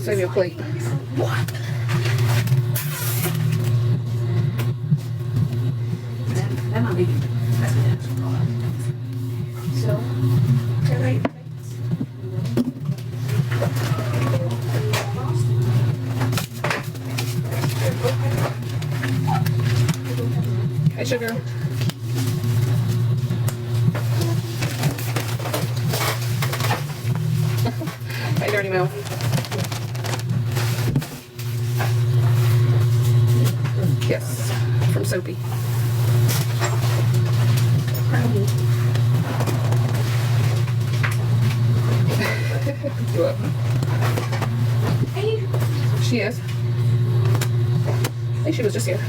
Save your plate. What? That might be. That's an extra product. So, right. Hey, sugar. Hey, dirty mouth. Yes, from Soapy. Pick you up. Hey. She is. I think she was just here.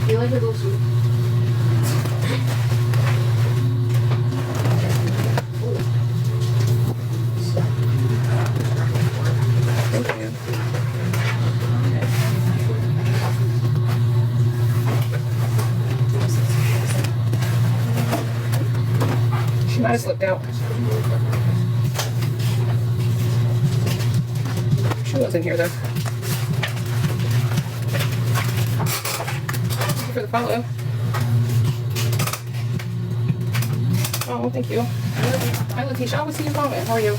You like her little soup? Thank you. She might have slipped out. She was in here though. Thank you for the follow. Oh, thank you. Hi, Letitia. I always see you comment. How are you?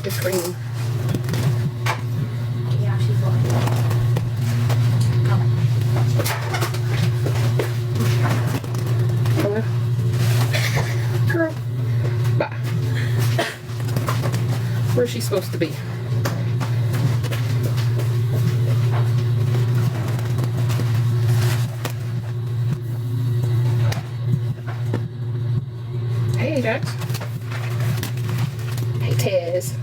It's green. Yeah, she's like. Hello. Girl. Bye. Where's she supposed to be? Hey, Jax. Hey, Tez.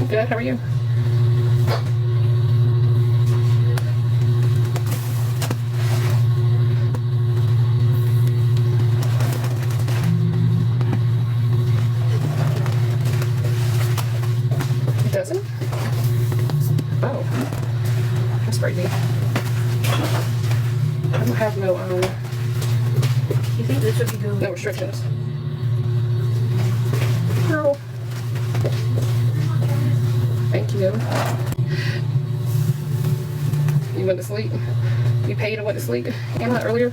Good, how are you? It doesn't? Oh. That's pretty neat. I don't have no, You think this would be good? no restrictions. Girl. Thank you. You went to sleep? You paid and went to sleep, Anna, earlier?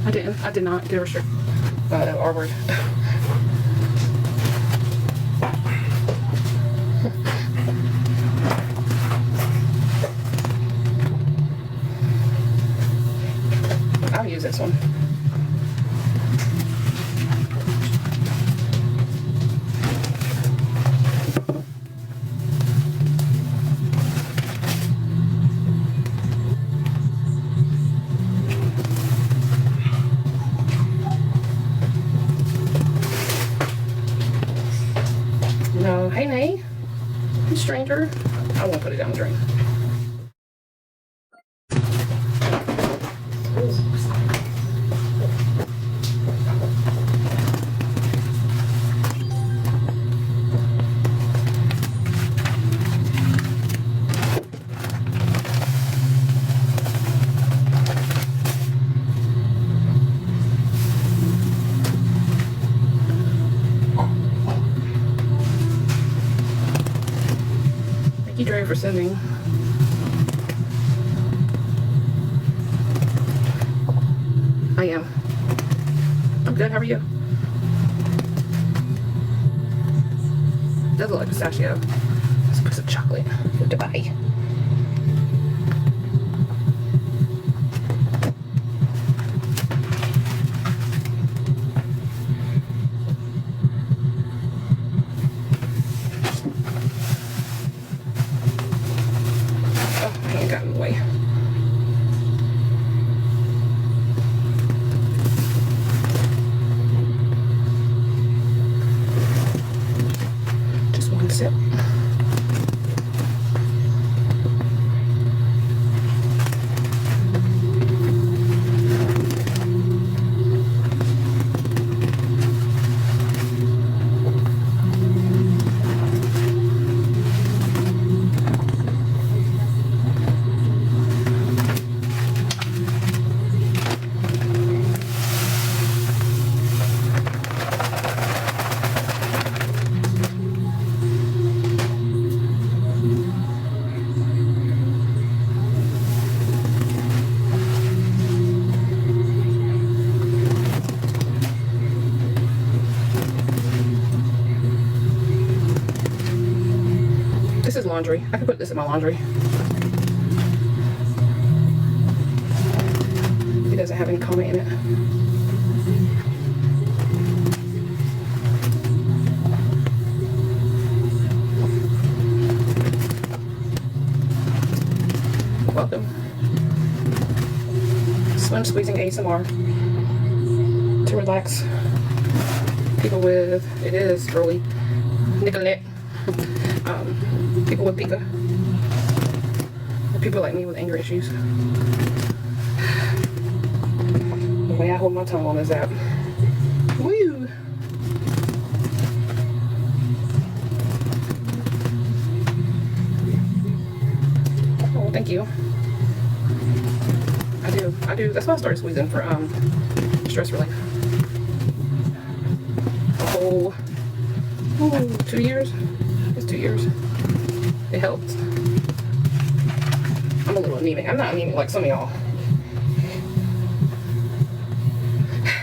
I did not get a restrict. R word. I'll use this one. No, hey, Nay. Hey, stranger. I won't put it down the drain. Thank you, Dre, for sending. I am. I'm good. How are you? Does look like pistachio. Let's put some chocolate. Go to buy. it. This is laundry. I can put this in my laundry. It doesn't have any comment in it. Welcome. Sponge squeezing ASMR to relax people with, it is early, nickel-neck. People with pica. People like me with anger issues. The way I hold my tongue on is that. Woo! Oh, thank you. I do. That's why I started squeezing for stress relief. A whole 2 years. It's 2 years. It helped. I'm a little anemic. I'm not anemic like some of y'all.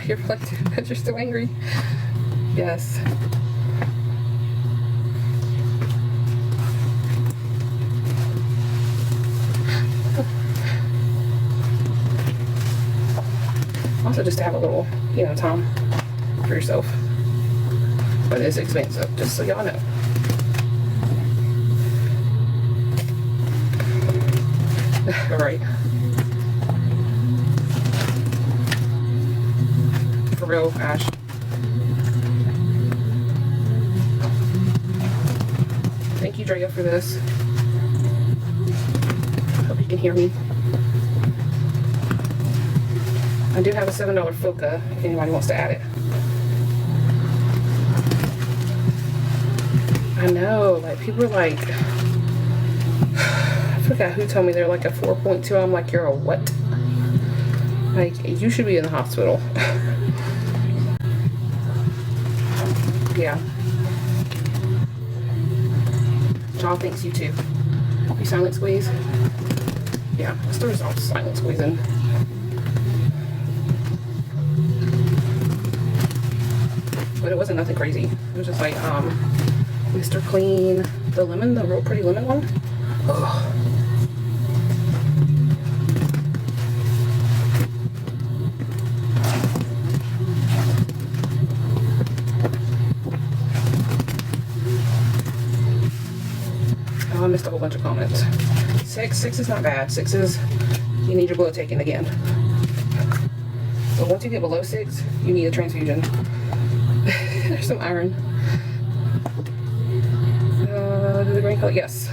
You're reflecting that you're still angry. Yes. Also, just to have a little, time for yourself. But it's expensive, just so y'all know. All right. For real, Ash. Thank you, Drea, for this. Hope you can hear me. I do have a $7 Foca if anybody wants to add it. I know, like, people are like, I forgot who told me they're like a 4.2. I'm like, you're a what? Like, you should be in the hospital. Yeah. John thinks you too. You silent squeeze? Yeah, I started off silent squeezing. But it wasn't nothing crazy. It was just like, Mr. Clean, the lemon, the real pretty lemon one. Ugh. Oh, I missed a whole bunch of comments. Six is not bad. 6 is, you need your blood taken again. But once you get below 6, you need a transfusion. There's some iron. The green color, yes.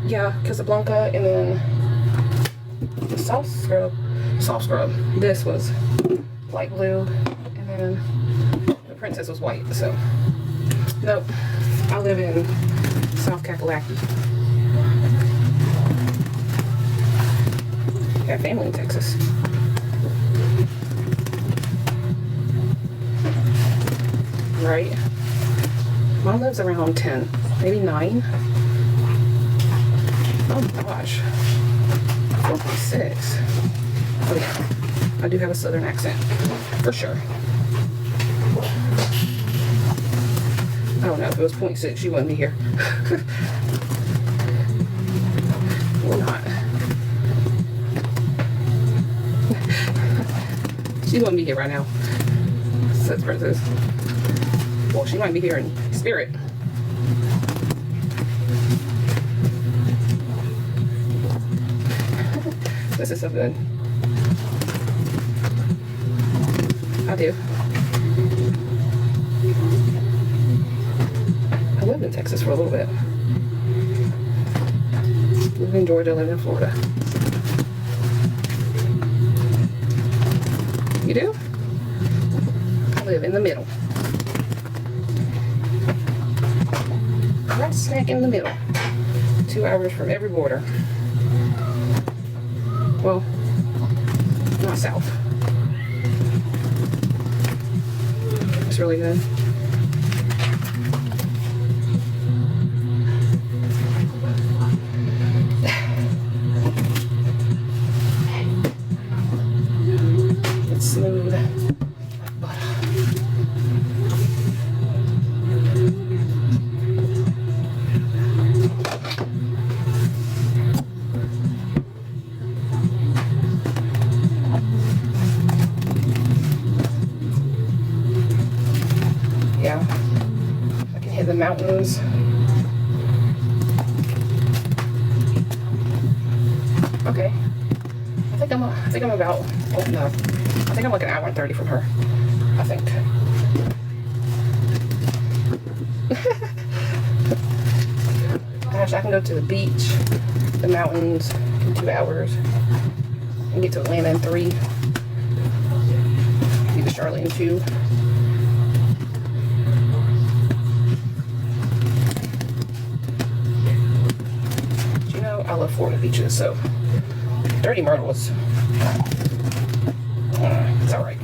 Yeah, Casablanca, and then the soft scrub. This was light blue, and then the princess was white. So, nope. I live in South Kakalaki. Got family in Texas. Right? Mom lives around 10, maybe 9. Oh gosh. 4.6. Oh yeah. I do have a southern accent. For sure. I don't know, if it was 0.6, she wouldn't be here. Or not. She wouldn't be here right now. Says Princess. Well, she might be here in spirit. This is so good. I do. I lived in Texas for a little bit. Lived in Georgia, lived in Florida. You do? I live in the middle. Right smack in the middle. 2 hours from every border. Well, not south. It's really good. It's smooth like butter. Yeah, I can hit the mountains. Okay, I think I'm about, oh no, I think I'm like an hour and 30 from her, I think. Gosh, I can go to the beach, the mountains in 2 hours, and get to Atlanta in 3, be to Charlotte in 2. You know, I love Florida beaches, so Dirty Myrtle was, it's all right.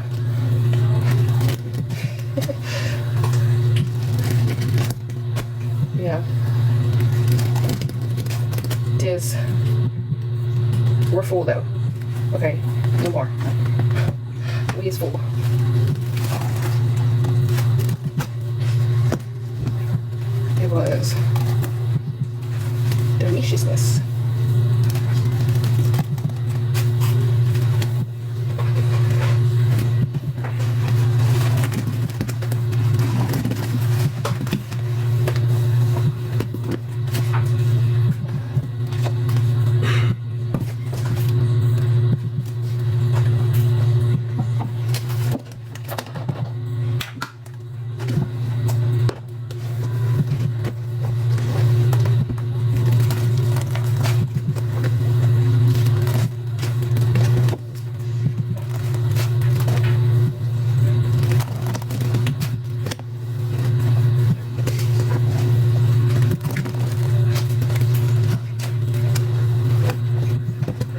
Yeah. It is. We're full though. Okay, no more. We is full. It was deliciousness.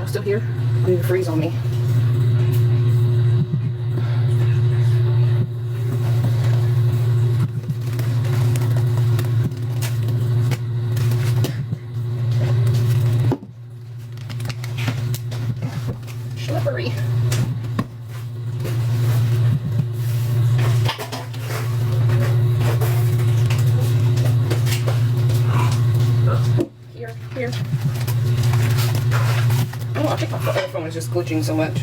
Still here? You need to freeze on me. Slippery. Here. Oh, I think my other phone is just glitching so much.